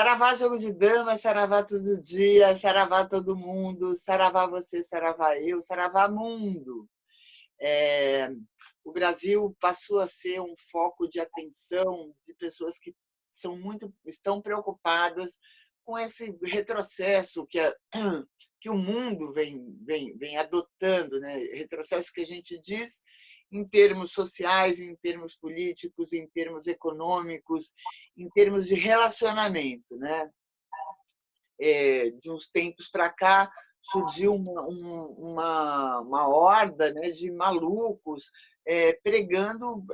Saravá jogo de dama, saravá todo dia, saravá todo mundo, saravá você, saravá eu, saravá mundo. É, o Brasil passou a ser um foco de atenção de pessoas que estão preocupadas com esse retrocesso que o mundo vem adotando, né? Retrocesso que a gente diz em termos sociais, em termos políticos, em termos econômicos, em termos de relacionamento, né? De uns tempos para cá, surgiu uma horda, né, de malucos pregando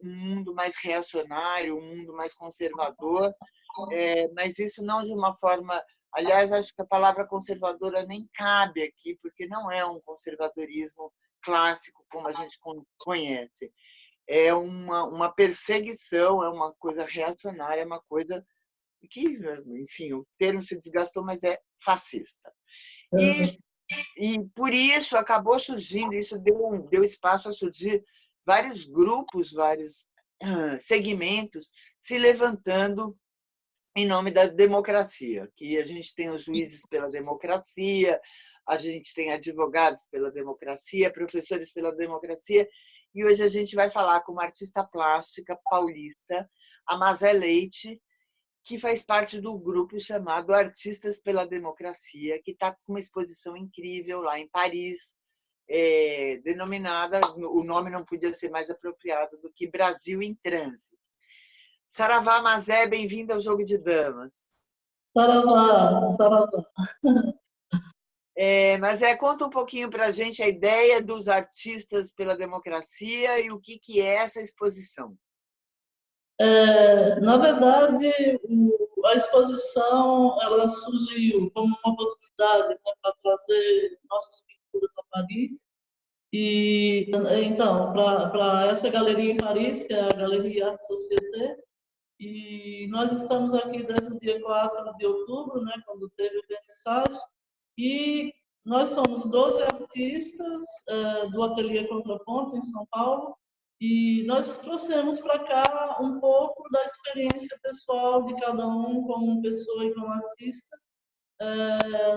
um mundo mais reacionário, um mundo mais conservador, mas isso não de uma forma... Aliás, acho que a palavra conservadora nem cabe aqui, porque não é um conservadorismo clássico como a gente conhece. É uma perseguição, é uma coisa reacionária, é uma coisa que, enfim, o termo se desgastou, mas é fascista. E por isso acabou surgindo, isso deu espaço a surgir vários grupos, vários segmentos se levantando em nome da democracia, que a gente tem os juízes pela democracia, a gente tem advogados pela democracia, professores pela democracia, e hoje a gente vai falar com uma artista plástica paulista, a Mazé Leite, que faz parte do grupo chamado Artistas pela Democracia, que está com uma exposição incrível lá em Paris, denominada, o nome não podia ser mais apropriado do que Brasil em Trânsito. Saravá Mazé, bem-vinda ao Jogo de Damas. Saravá, saravá. Mas conta um pouquinho para a gente a ideia dos Artistas pela Democracia e o que é essa exposição. Na verdade, a exposição ela surgiu como uma oportunidade, né, para trazer nossas pinturas a Paris. E então, para essa galeria em Paris, que é a Galeria Arte Société, e nós estamos aqui desde o dia 4 de outubro, né, quando teve o vernissage, e nós somos 12 artistas do Ateliê Contraponto, em São Paulo, e nós trouxemos para cá um pouco da experiência pessoal de cada um como pessoa e como artista,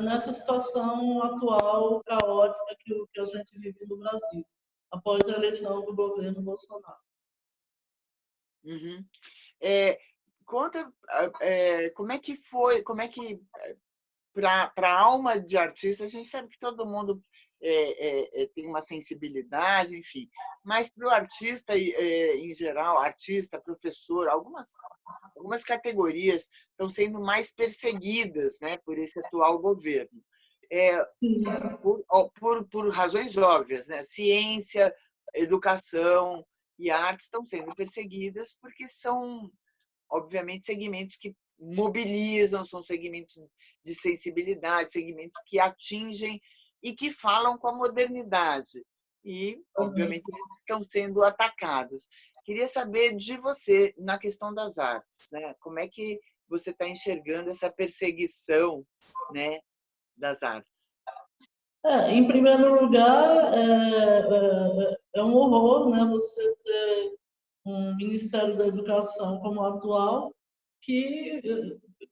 nessa situação atual, caótica, que a gente vive no Brasil, após a eleição do governo Bolsonaro. Uhum. Conta como é que foi, como é que, para a alma de artista, a gente sabe que todo mundo tem uma sensibilidade, enfim, mas para o artista, em geral, artista, professor, algumas categorias estão sendo mais perseguidas, né, por esse atual governo. Por razões óbvias, né? Ciência, educação e arte estão sendo perseguidas porque são, obviamente, segmentos que mobilizam, são segmentos de sensibilidade, segmentos que atingem e que falam com a modernidade. E, obviamente, eles estão sendo atacados. Queria saber de você, na questão das artes, né? Como é que você está enxergando essa perseguição, né, das artes? Em primeiro lugar, é um horror, né, você ter um Ministério da Educação como o atual, que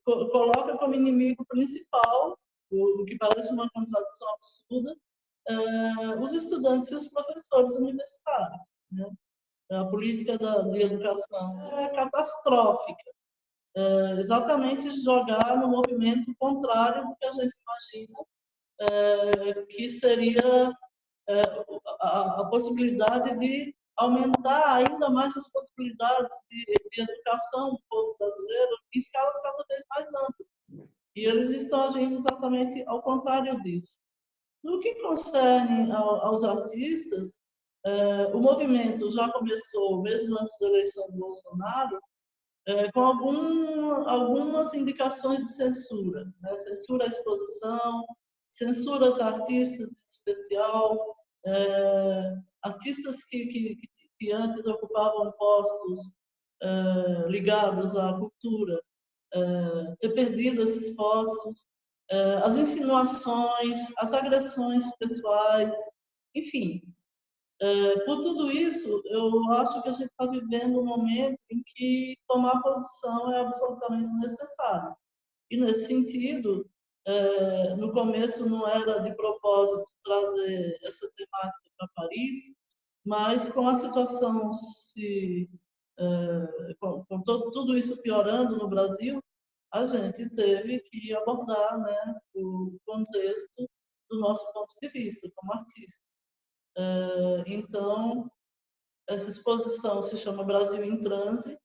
coloca como inimigo principal, o que parece uma contradição absurda, os estudantes e os professores universitários, né? A política de educação é catastrófica, exatamente jogar no movimento contrário do que a gente imagina que seria a possibilidade de aumentar ainda mais as possibilidades de educação do povo brasileiro em escalas cada vez mais amplas. E eles estão agindo exatamente ao contrário disso. No que concerne aos artistas, o movimento já começou, mesmo antes da eleição do Bolsonaro, com algumas indicações de censura, né? Censura à exposição, censuras a artistas em especial, artistas que antes ocupavam postos ligados à cultura, ter perdido esses postos, as insinuações, as agressões pessoais, enfim. Por tudo isso, eu acho que a gente está vivendo um momento em que tomar posição é absolutamente necessário. E, nesse sentido, no começo não era de propósito trazer essa temática para Paris, mas com a situação com tudo isso piorando no Brasil, a gente teve que abordar, né, o contexto do nosso ponto de vista como artista. Então, essa exposição se chama Brasil em Transe.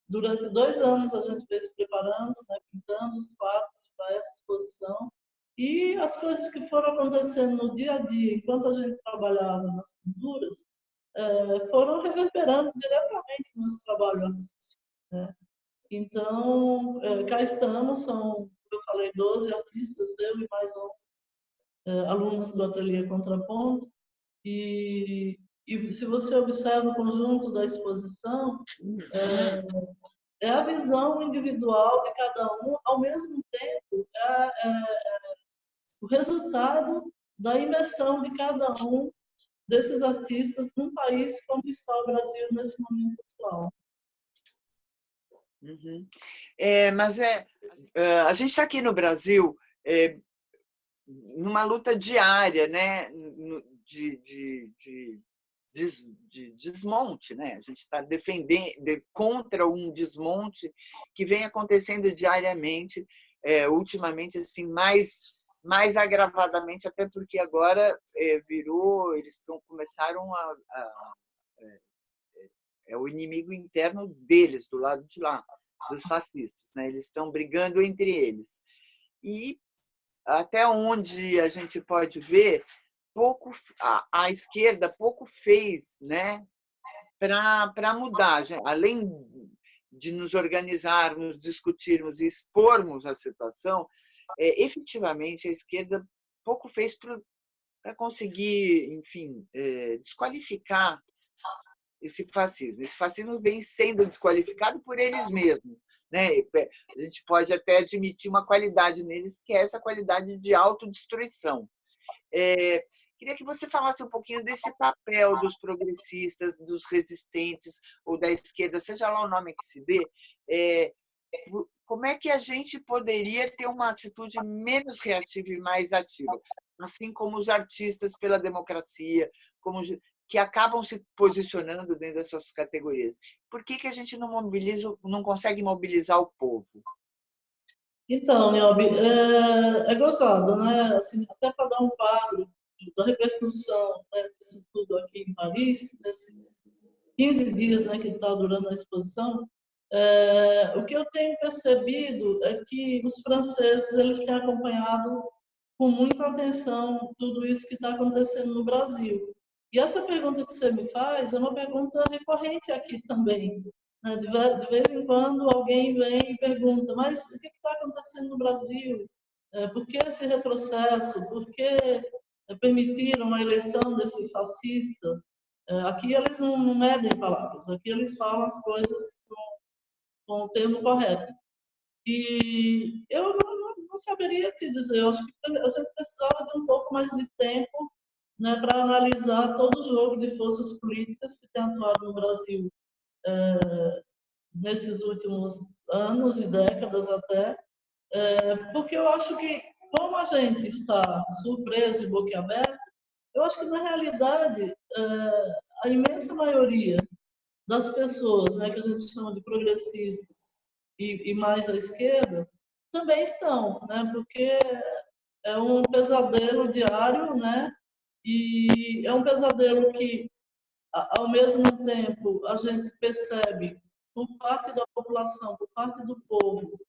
Durante 2 anos a gente veio se preparando, né, pintando os quadros para essa exposição. E as coisas que foram acontecendo no dia a dia, enquanto a gente trabalhava nas pinturas, foram reverberando diretamente no nosso trabalho artístico, né? Então, cá estamos, são, como eu falei, 12 artistas, eu e mais 11 alunos do Ateliê Contraponto. E se você observa o conjunto da exposição, é a visão individual de cada um, ao mesmo tempo, o resultado da imersão de cada um desses artistas num país como está o Brasil nesse momento atual. Uhum. Mas a gente está aqui no Brasil numa luta diária, né, de desmonte, né? A gente está defendendo contra um desmonte que vem acontecendo diariamente, ultimamente assim mais agravadamente, até porque agora virou, eles começaram é o inimigo interno deles, do lado de lá, dos fascistas, né? Eles estão brigando entre eles. E até onde a gente pode ver, a esquerda pouco fez, né, para mudar. Além de nos organizarmos, discutirmos e expormos a situação, efetivamente a esquerda pouco fez para conseguir, enfim, desqualificar esse fascismo. Esse fascismo vem sendo desqualificado por eles mesmos, né? A gente pode até admitir uma qualidade neles, que é essa qualidade de autodestruição. Queria que você falasse um pouquinho desse papel dos progressistas, dos resistentes ou da esquerda, seja lá o nome que se dê, como é que a gente poderia ter uma atitude menos reativa e mais ativa, assim como os artistas pela democracia, que acabam se posicionando dentro das suas categorias. Por que a gente não consegue mobilizar o povo? Então, Niobe, é gozado, né? Assim, até para dar um quadro da repercussão, né, disso tudo aqui em Paris, nesses 15 dias, né, que está durando a exposição, o que eu tenho percebido é que os franceses eles têm acompanhado com muita atenção tudo isso que está acontecendo no Brasil. E essa pergunta que você me faz é uma pergunta recorrente aqui também. Né? De vez em quando alguém vem e pergunta, mas o que está acontecendo no Brasil? Por que esse retrocesso? Por que permitiram a eleição desse fascista? Aqui eles não medem palavras, aqui eles falam as coisas com o termo correto. E eu não saberia te dizer, eu acho que a gente precisava de um pouco mais de tempo, né, para analisar todo o jogo de forças políticas que tem atuado no Brasil nesses últimos anos e décadas até, porque eu acho que, como a gente está surpreso e boquiaberto, eu acho que, na realidade, a imensa maioria das pessoas, né, que a gente chama de progressistas e mais à esquerda, também estão, né, porque é um pesadelo diário, né, e é um pesadelo que, ao mesmo tempo, a gente percebe por parte da população, por parte do povo,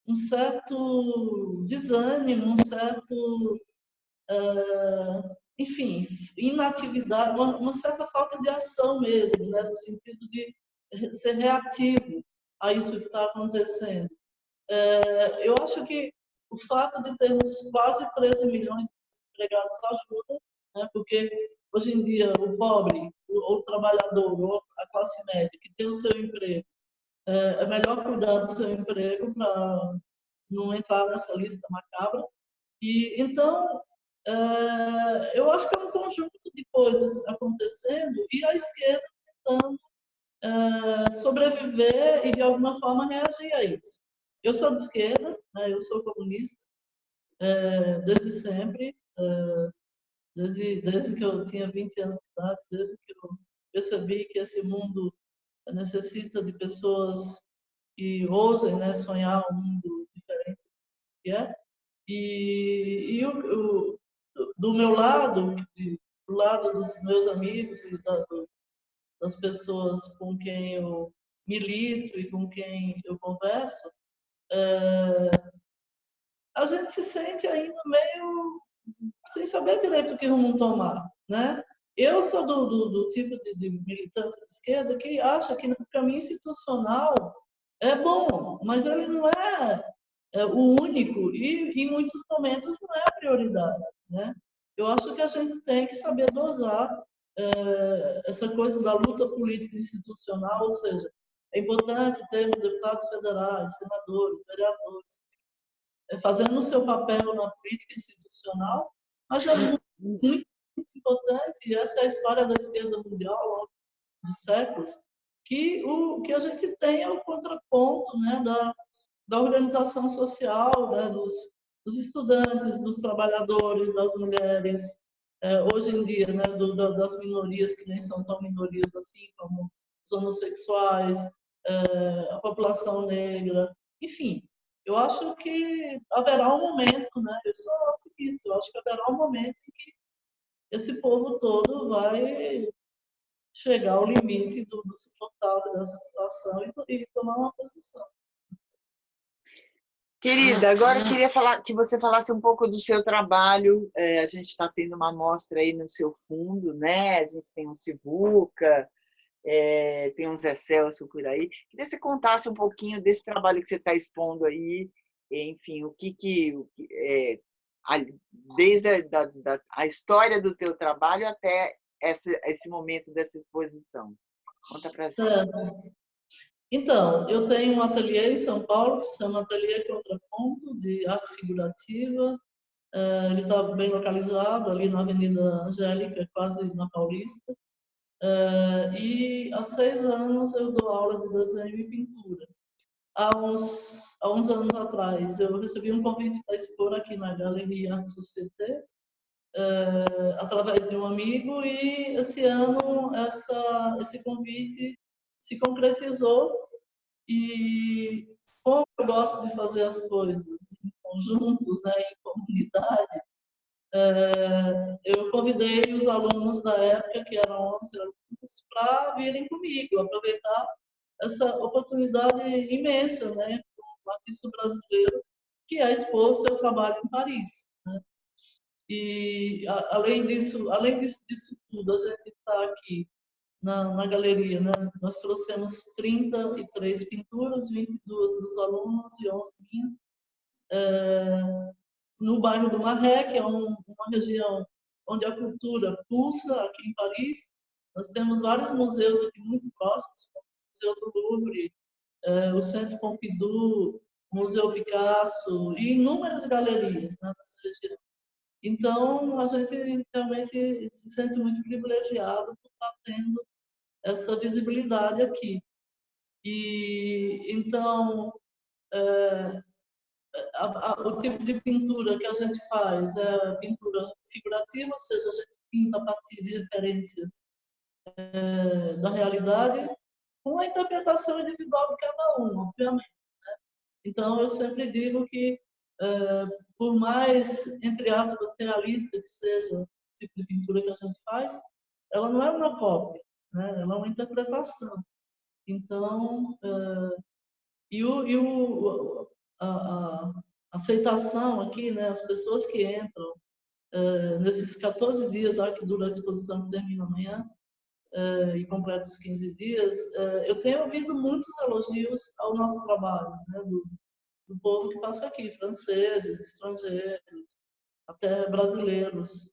um certo desânimo, um certo, enfim, inatividade, uma certa falta de ação mesmo, né, no sentido de ser reativo a isso que está acontecendo. Eu acho que o fato de termos quase 13 milhões de desempregados ajuda, né, porque hoje em dia o pobre, ou o trabalhador, ou a classe média que tem o seu emprego, é melhor cuidar do seu emprego para não entrar nessa lista macabra. E então, eu acho que é um conjunto de coisas acontecendo e a esquerda tentando sobreviver e, de alguma forma, reagir a isso. Eu sou de esquerda, né, eu sou comunista, desde sempre, desde que eu tinha 20 anos de idade, desde que eu percebi que esse mundo necessita de pessoas que ousem, né, sonhar um mundo diferente do que é. Do meu lado, do lado dos meus amigos e das pessoas com quem eu milito e com quem eu converso, a gente se sente ainda meio sem saber direito o que rumo tomar, né? Eu sou do tipo de militante de esquerda que acha que o caminho institucional é bom, mas ele não é o único e, em muitos momentos, não é a prioridade, né? Eu acho que a gente tem que saber dosar essa coisa da luta política institucional, ou seja, é importante termos deputados federais, senadores, vereadores, fazendo o seu papel na política institucional, mas é muito importante, e essa é a história da esquerda mundial ao longo de séculos, que a gente tenha o contraponto, né, da organização social, né, dos estudantes, dos trabalhadores, das mulheres, hoje em dia, né, das minorias que nem são tão minorias assim, como os homossexuais, a população negra, enfim. Eu acho que haverá um momento, né? Eu sou otimista, eu acho que haverá um momento em que esse povo todo vai chegar ao limite do suportável dessa situação e tomar uma posição. Querida, agora eu queria que você falasse um pouco do seu trabalho. A gente está tendo uma amostra aí no seu fundo, né? A gente tem um Sivuca, tem um Zé Celso por aí. Queria que você contasse um pouquinho desse trabalho que você está expondo aí, enfim, desde a história do teu trabalho até esse momento dessa exposição. Conta para a gente. Certo. Então, eu tenho um ateliê em São Paulo, que se chama Ateliê Contraponto, de arte figurativa. Ele está bem localizado ali na Avenida Angélica, quase na Paulista. E há 6 anos eu dou aula de desenho e pintura. Há uns anos atrás, eu recebi um convite para expor aqui na Galeria Arte Société, através de um amigo, e esse ano esse convite se concretizou. E como eu gosto de fazer as coisas em conjunto, né, em comunidade, eu convidei os alunos da época, que eram 11 alunos, para virem comigo, aproveitar essa oportunidade imensa, né, para um artista brasileiro que é expor seu trabalho em Paris. Né? E, disso tudo, a gente está aqui na galeria, né? Nós trouxemos 33 pinturas, 22 dos alunos e 11 minhas, no bairro do Marais, que é uma região onde a cultura pulsa, aqui em Paris. Nós temos vários museus aqui muito próximos, como o Museu do Louvre, o Centro Pompidou, o Museu Picasso e inúmeras galerias, né, nessa região. Então, a gente realmente se sente muito privilegiado por estar tendo essa visibilidade aqui. E então, o tipo de pintura que a gente faz é pintura figurativa, ou seja, a gente pinta a partir de referências da realidade, com a interpretação individual de cada um, obviamente. Então, eu sempre digo que, por mais, entre aspas, realista que seja o tipo de pintura que a gente faz, ela não é uma cópia, né? Ela é uma interpretação. Então, a aceitação aqui, né? As pessoas que entram nesses 14 dias, já que dura a exposição, que termina amanhã, e completa os 15 dias, eu tenho ouvido muitos elogios ao nosso trabalho, né? Do povo que passa aqui, franceses, estrangeiros, até brasileiros,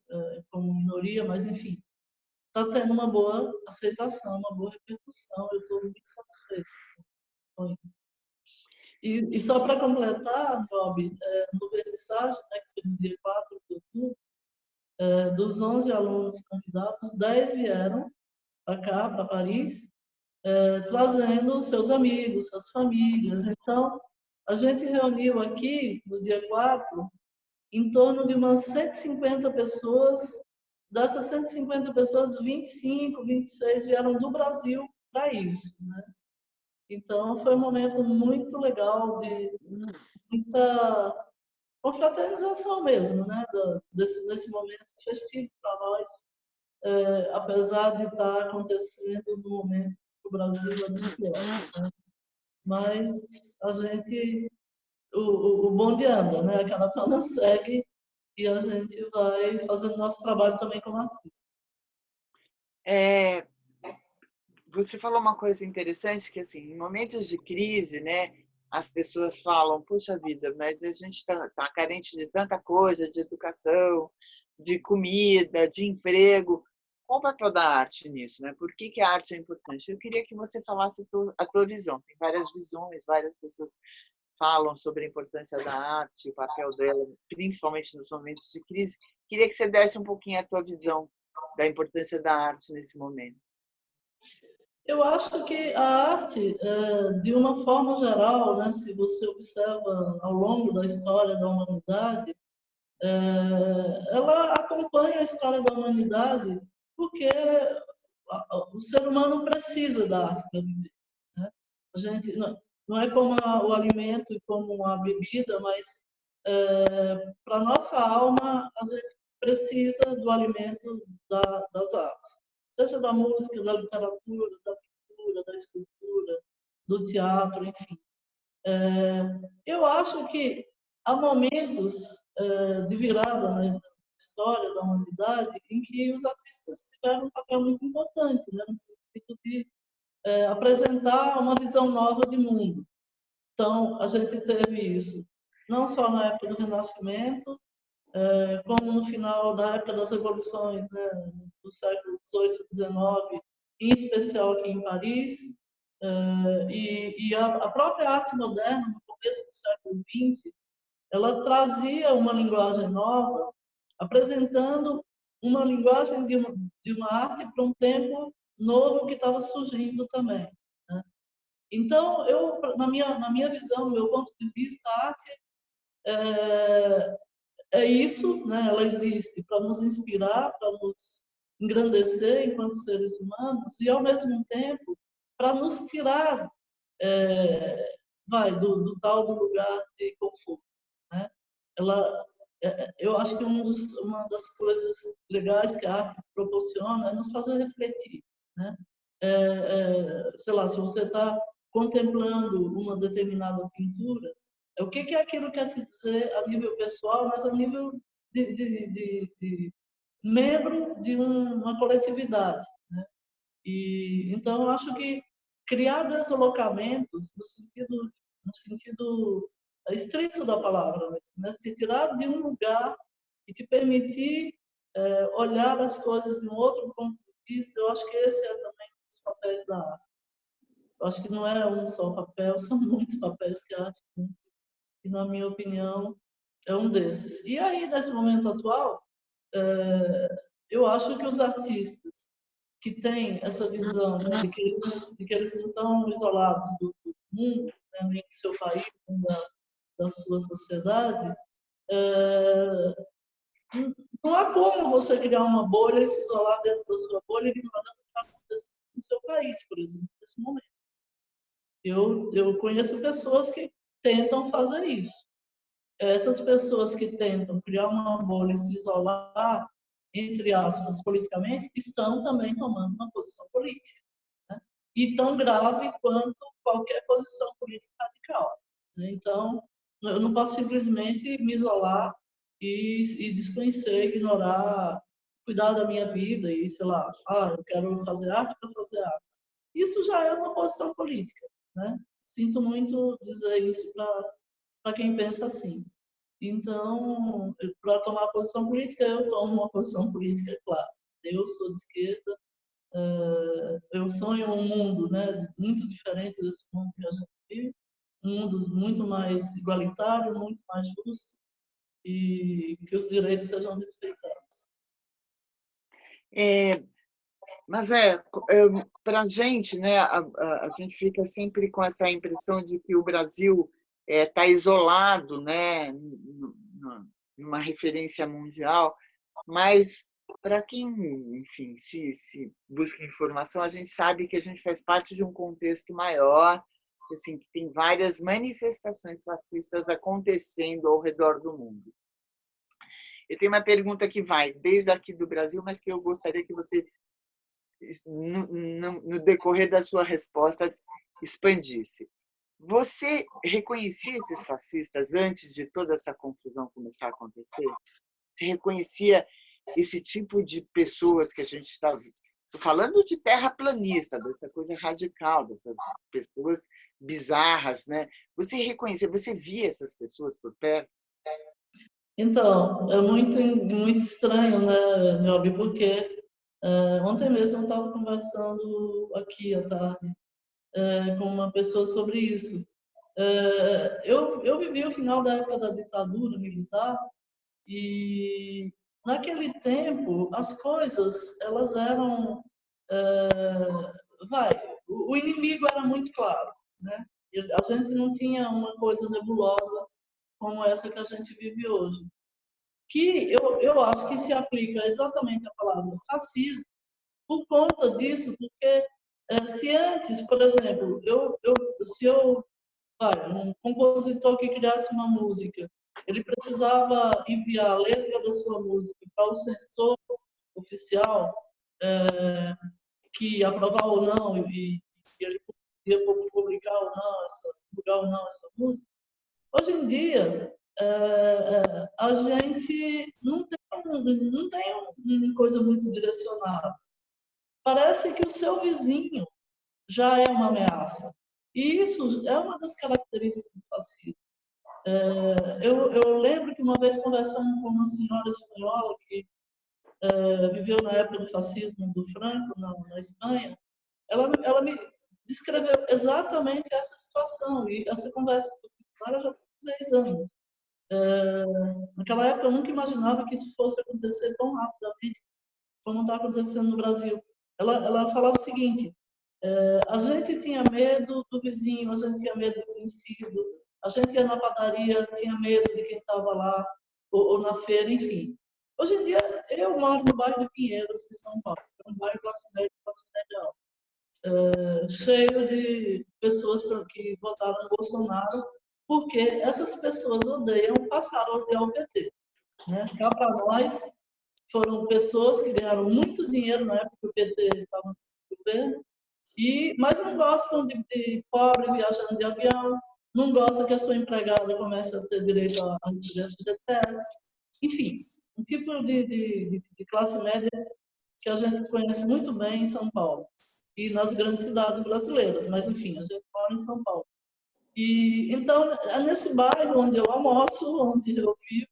como minoria, mas enfim, está tendo uma boa aceitação, uma boa repercussão. Eu estou muito satisfeita com isso. E só para completar, Bob, no vernissage, né, que foi no dia 4 de outubro, Dos 11 alunos convidados, 10 vieram para cá, para Paris, trazendo seus amigos, suas famílias. Então, a gente reuniu aqui, no dia 4, em torno de umas 150 pessoas. Dessas 150 pessoas, 25, 26 vieram do Brasil para isso, né? Então, foi um momento muito legal, de muita confraternização mesmo, né? Desse momento festivo para nós, apesar de estar acontecendo no momento que o Brasil é dos piores, né? Mas a gente, o bonde anda, né? A caravana segue e a gente vai fazendo nosso trabalho também como artista. É, você falou uma coisa interessante, que assim, em momentos de crise, né, as pessoas falam, puxa vida, mas a gente está carente de tanta coisa, de educação, de comida, de emprego. Qual o papel da arte nisso, né? Por que a arte é importante? Eu queria que você falasse a tua visão. Tem várias visões, várias pessoas falam sobre a importância da arte, o papel dela, principalmente nos momentos de crise. Queria que você desse um pouquinho a tua visão da importância da arte nesse momento. Eu acho que a arte, de uma forma geral, né, se você observa ao longo da história da humanidade, ela acompanha a história da humanidade porque o ser humano precisa da arte para viver, né? A gente não é como o alimento e como a bebida, mas para nossa alma a gente precisa do alimento das artes, seja da música, da literatura, da pintura, da escultura, do teatro, enfim. Eu acho que há momentos de virada na história da humanidade em que os artistas tiveram um papel muito importante, né, no sentido de apresentar uma visão nova de mundo. Então, a gente teve isso não só na época do Renascimento, como no final da época das revoluções, né, do século XVIII, XIX, em especial aqui em Paris, e a própria arte moderna, no começo do século XX, ela trazia uma linguagem nova, apresentando uma linguagem de uma arte para um tempo novo que estava surgindo também, né? Então, na minha visão, no meu ponto de vista, a arte é isso, né? Ela existe para nos inspirar, para nos engrandecer enquanto seres humanos e, ao mesmo tempo, para nos tirar do tal do lugar de conforto, né? Ela, eu acho que uma das coisas legais que a arte proporciona é nos fazer refletir, né? Sei lá, se você está contemplando uma determinada pintura, o que é aquilo que quer te dizer a nível pessoal, mas a nível de membro de uma coletividade, né? E então eu acho que criar deslocamentos no sentido estrito da palavra, mas te tirar de um lugar e te permitir olhar as coisas de um outro ponto de vista, eu acho que esse é também um dos papéis da arte. Eu acho que não é um só papel, são muitos papéis que a arte cumpre, e, na minha opinião, é um desses. E aí, nesse momento atual, eu acho que os artistas que têm essa visão, né, de que eles não estão isolados do mundo, né, nem do seu país, nem da sua sociedade, não há como você criar uma bolha e se isolar dentro da sua bolha e ignorando o que está acontecendo no seu país, por exemplo, nesse momento. Eu conheço pessoas que tentam fazer isso. Essas pessoas que tentam criar uma bolha e se isolar, entre aspas, politicamente, estão também tomando uma posição política, né? E tão grave quanto qualquer posição política radical, né? Então, eu não posso simplesmente me isolar e desconhecer, ignorar, cuidar da minha vida e, sei lá, eu quero fazer arte para fazer arte. Isso já é uma posição política, né? Sinto muito dizer isso para quem pensa assim. Então, para tomar posição política, eu tomo uma posição política, claro. Eu sou de esquerda, eu sonho um mundo, né, muito diferente desse mundo que a gente vive, um mundo muito mais igualitário, muito mais justo e que os direitos sejam respeitados. Mas para a gente, né, a gente fica sempre com essa impressão de que o Brasil está isolado, né, numa referência mundial, mas para quem, enfim, se busca informação, a gente sabe que a gente faz parte de um contexto maior, assim, que tem várias manifestações fascistas acontecendo ao redor do mundo. Eu tenho uma pergunta que vai desde aqui do Brasil, mas que eu gostaria que você, no decorrer da sua resposta, expandisse. Você reconhecia esses fascistas antes de toda essa confusão começar a acontecer? Você reconhecia esse tipo de pessoas que a gente está falando de terraplanista, dessa coisa radical, dessas pessoas bizarras, né? Você reconhecia, você via essas pessoas por perto? Então, é muito estranho, né, Niobe, porque ontem mesmo eu estava conversando aqui à tarde com uma pessoa sobre isso. Eu vivi o final da época da ditadura militar e naquele tempo as coisas elas eram vai, o inimigo era muito claro, né? A gente não tinha uma coisa nebulosa como essa que a gente vive hoje. Que eu acho que se aplica exatamente a palavra fascismo por conta disso, porque se antes, por exemplo, se um compositor que criasse uma música, ele precisava enviar a letra da sua música para o censor oficial, que aprovar ou não, e ele podia publicar ou não, divulgar ou não essa música. Hoje em dia, a gente não tem uma coisa muito direcionada. Parece que o seu vizinho já é uma ameaça. E isso é uma das características do fascismo. Eu lembro que uma vez conversando com uma senhora espanhola que viveu na época do fascismo do Franco, na Espanha, ela me descreveu exatamente essa situação. E essa conversa agora já tem 6 anos. Naquela época eu nunca imaginava que isso fosse acontecer tão rapidamente como está acontecendo no Brasil. Ela falava o seguinte: a gente tinha medo do vizinho, a gente tinha medo do conhecido, a gente ia na padaria, tinha medo de quem estava lá, ou na feira, enfim. Hoje em dia, eu moro no bairro de Pinheiros, em São Paulo, um bairro classe média alta, cheio de pessoas que votaram no Bolsonaro, porque essas pessoas passaram a odiar o PT. Né? Cá para nós, foram pessoas que ganharam muito dinheiro na época que o PT estava no governo, mas não gostam de pobre viajando de avião, não gostam que a sua empregada comece a ter direito a receber FGTS. Enfim, um tipo de classe média que a gente conhece muito bem em São Paulo e nas grandes cidades brasileiras, mas enfim, a gente mora em São Paulo. E então é nesse bairro onde eu almoço, onde eu vivo,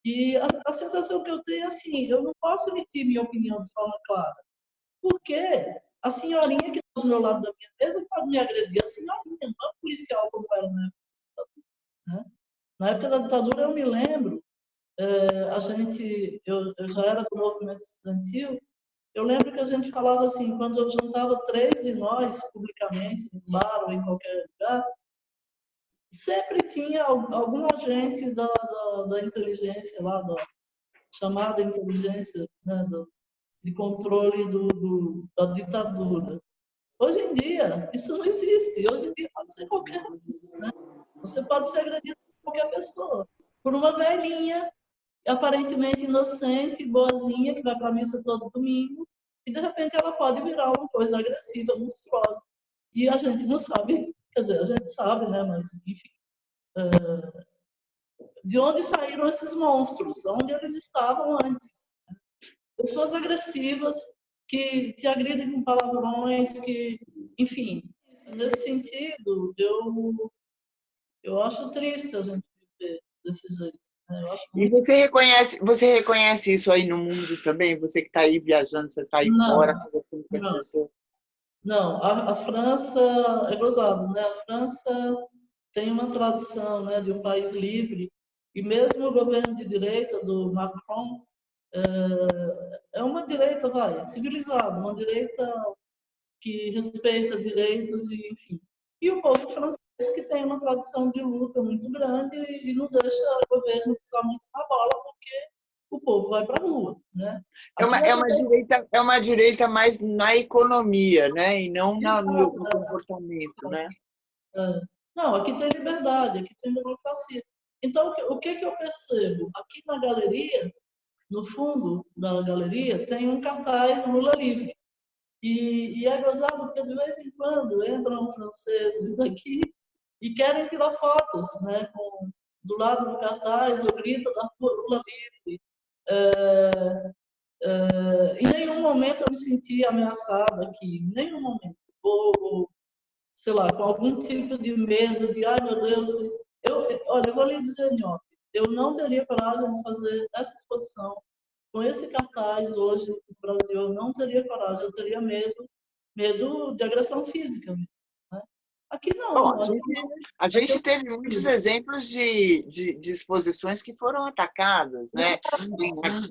e a sensação que eu tenho é assim: eu não posso emitir minha opinião de forma clara, porque a senhorinha que está do meu lado da minha mesa pode me agredir, a senhorinha, não é policial como era na época da ditadura. Né? Na época da ditadura, eu me lembro, eu já era do movimento estudantil, eu lembro que a gente falava assim, quando eu juntava 3 de nós publicamente, no bar ou em qualquer lugar, sempre tinha algum agente da inteligência lá, da chamada inteligência, né, de controle da ditadura. Hoje em dia, isso não existe. Hoje em dia pode ser qualquer um. Né? Você pode ser agredido por qualquer pessoa. Por uma velhinha, aparentemente inocente, boazinha, que vai para a missa todo domingo, e de repente ela pode virar uma coisa agressiva, monstruosa. E a gente não sabe, quer dizer, a gente sabe, né? Mas, enfim, de onde saíram esses monstros? Onde eles estavam antes? Pessoas agressivas que te agridem com palavrões, que, enfim, nesse sentido, eu acho triste a gente viver desse jeito. Né? Eu acho E muito... você reconhece isso aí no mundo também? Você que está aí viajando, você está aí fora, Não, conversando com as não, pessoas. não. A França é gozado, né? A França tem uma tradição, né, de um país livre, e mesmo o governo de direita do Macron, é uma direita, civilizada, uma direita que respeita direitos e, enfim. E o povo francês, que tem uma tradição de luta muito grande e não deixa o governo pisar muito na bola, porque o povo vai para a rua, né? É uma direita mais na economia, né? E não no comportamento, né? Não, aqui tem liberdade, aqui tem democracia. Então, o que eu percebo? Aqui na galeria, no fundo da galeria, tem um cartaz Lula livre. E é gozado porque de vez em quando entram franceses aqui e querem tirar fotos, né, do lado do cartaz, ou grita da rua Lula livre. Em nenhum momento eu me senti ameaçada aqui, em nenhum momento. Ou, sei lá, com algum tipo de medo de, ai meu Deus, olha, eu vou lhe dizer, Nhoque, eu não teria coragem de fazer essa exposição com esse cartaz hoje no Brasil, eu não teria coragem, eu teria medo de agressão física. Né? Aqui não. Bom, a gente teve muitos exemplos de exposições que foram atacadas, né?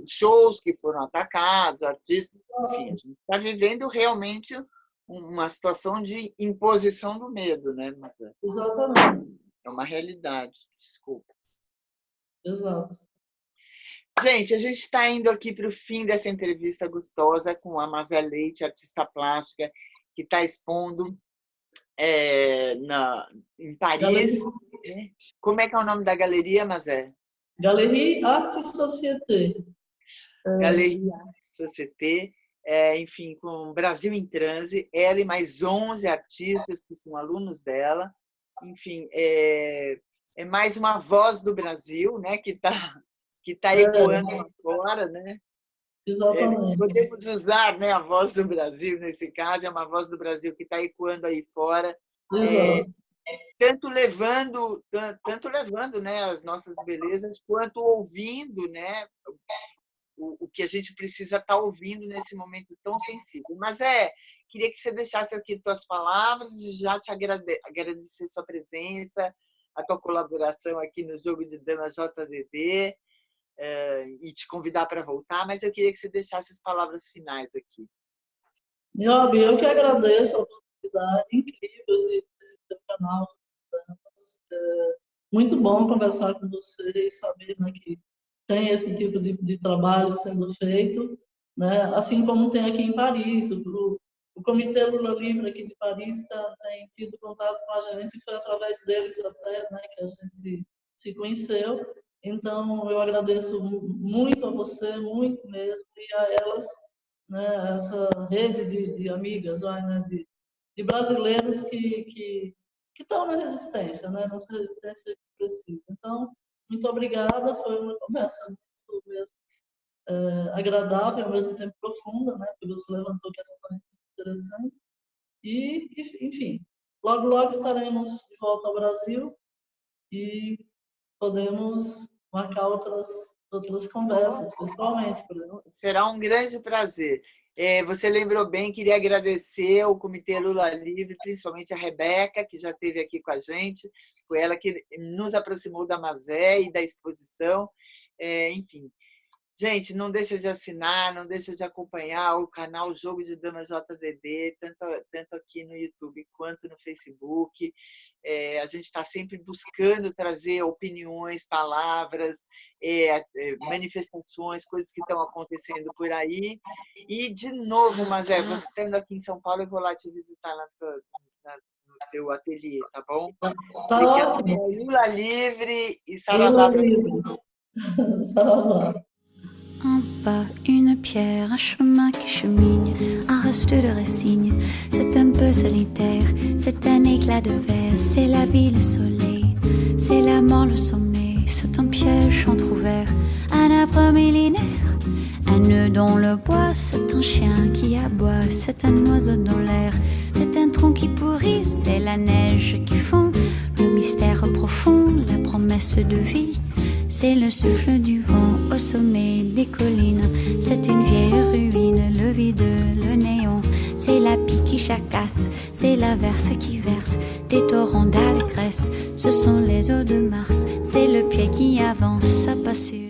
Shows que foram atacados, artistas, enfim, a gente está vivendo realmente uma situação de imposição do medo, né? Exatamente. É uma realidade, desculpa. Exato. Gente, a gente está indo aqui para o fim dessa entrevista gostosa com a Mazé Leite, artista plástica, que está expondo em Paris. Galeria. Como é que é o nome da galeria, Mazé? Galerie Arte Société. Galerie Arte Société. Enfim, com Brasil em Transe, ela e mais 11 artistas que são alunos dela. Enfim, é mais uma voz do Brasil, né, que está ecoando agora, né? Exatamente. Podemos usar, né, a voz do Brasil, nesse caso, é uma voz do Brasil que está ecoando aí fora, tanto levando, né, as nossas belezas, quanto ouvindo, né, o que a gente precisa estar ouvindo nesse momento tão sensível. Mas queria que você deixasse aqui tuas palavras e já te agradecer sua presença, a tua colaboração aqui no Jogo de Damas JDD, e te convidar para voltar, mas eu queria que você deixasse as palavras finais aqui. Niobe, eu que agradeço a oportunidade, incrível esse teu canal. Muito bom conversar com você e saber, né, que tem esse tipo de trabalho sendo feito, né? Assim como tem aqui em Paris. O Comitê Lula Livre aqui de Paris tem tido contato com a gente, e foi através deles até, né, que a gente se conheceu. Então, eu agradeço muito a você, muito mesmo, e a elas, né, essa rede de amigas, né, de brasileiros que estão na resistência, né, nessa resistência que precisa. Então, muito obrigada, foi uma conversa muito mesmo, agradável, ao mesmo tempo profunda, né, porque você levantou questões interessantes. E, enfim, logo, logo estaremos de volta ao Brasil e podemos marcar outras conversas, pessoalmente, por exemplo. Será um grande prazer. Você lembrou bem, queria agradecer ao Comitê Lula Livre, principalmente a Rebeca, que já esteve aqui com a gente, foi ela que nos aproximou da Mazé e da exposição. Enfim, gente, não deixa de assinar, não deixa de acompanhar o canal Jogo de Damas JDD, tanto aqui no YouTube quanto no Facebook. A gente está sempre buscando trazer opiniões, palavras, manifestações, coisas que estão acontecendo por aí. E, de novo, Mazé, você estando aqui em São Paulo, eu vou lá te visitar no teu ateliê, tá bom? Tá ótimo. Lula livre e saravá. Saravá. Un pas, une pierre, un chemin qui chemine, un reste de racines. C'est un peu solitaire, c'est un éclat de verre, c'est la vie, le soleil, c'est la mort, le sommeil, c'est un piège entrouvert, un arbre millénaire, un nœud dans le bois, c'est un chien qui aboie, c'est un oiseau dans l'air, c'est un tronc qui pourrit, c'est la neige qui fond, le mystère profond, la promesse de vie. C'est le souffle du vent au sommet des collines. C'est une vieille ruine, le vide, le néant. C'est la pie qui chacasse, c'est l'averse qui verse des torrents d'allégresse. Ce sont les eaux de Mars, c'est le pied qui avance, ça passe sur